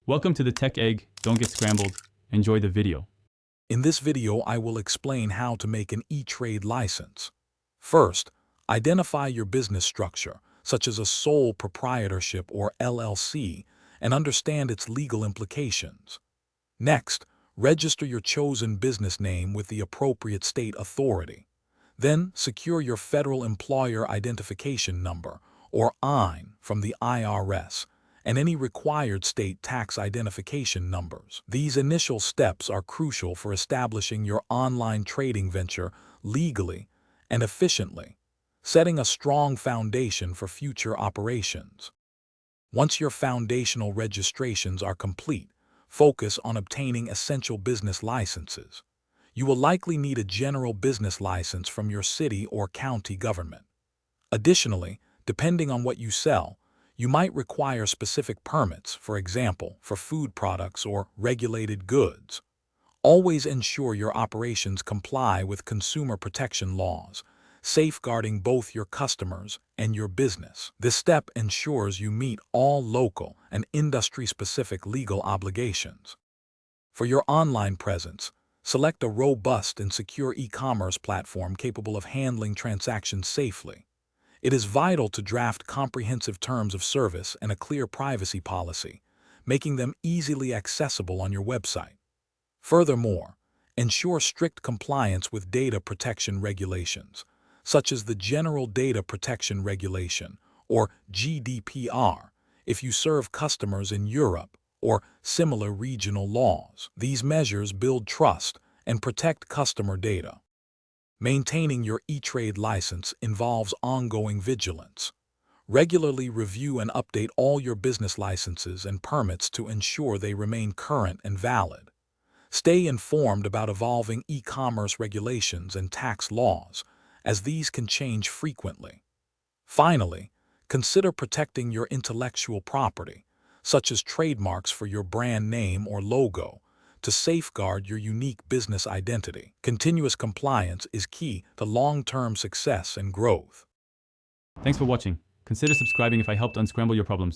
Welcome to the Tech Egg. Don't get scrambled. Enjoy the video. In this video, I will explain how to make an E-Trade license. First, identify your business structure, such as a sole proprietorship or LLC, and understand its legal implications. Next, register your chosen business name with the appropriate state authority. Then, secure your Federal Employer Identification Number, or EIN, from the IRS, and any required state tax identification numbers. These initial steps are crucial for establishing your online trading venture legally and efficiently, setting a strong foundation for future operations. Once your foundational registrations are complete, focus on obtaining essential business licenses. You will likely need a general business license from your city or county government. Additionally, depending on what you sell, you might require specific permits, for example, for food products or regulated goods. Always ensure your operations comply with consumer protection laws, safeguarding both your customers and your business. This step ensures you meet all local and industry-specific legal obligations. For your online presence, select a robust and secure e-commerce platform capable of handling transactions safely. It is vital to draft comprehensive terms of service and a clear privacy policy, making them easily accessible on your website. Furthermore, ensure strict compliance with data protection regulations, such as the General Data Protection Regulation, or GDPR, if you serve customers in Europe, or similar regional laws. These measures build trust and protect customer data. Maintaining your E-Trade license involves ongoing vigilance. Regularly review and update all your business licenses and permits to ensure they remain current and valid. Stay informed about evolving e-commerce regulations and tax laws, as these can change frequently. Finally, consider protecting your intellectual property, such as trademarks for your brand name or logo, to safeguard your unique business identity. Continuous compliance is key to long-term success and growth. Thanks for watching. Consider subscribing if I helped unscramble your problems.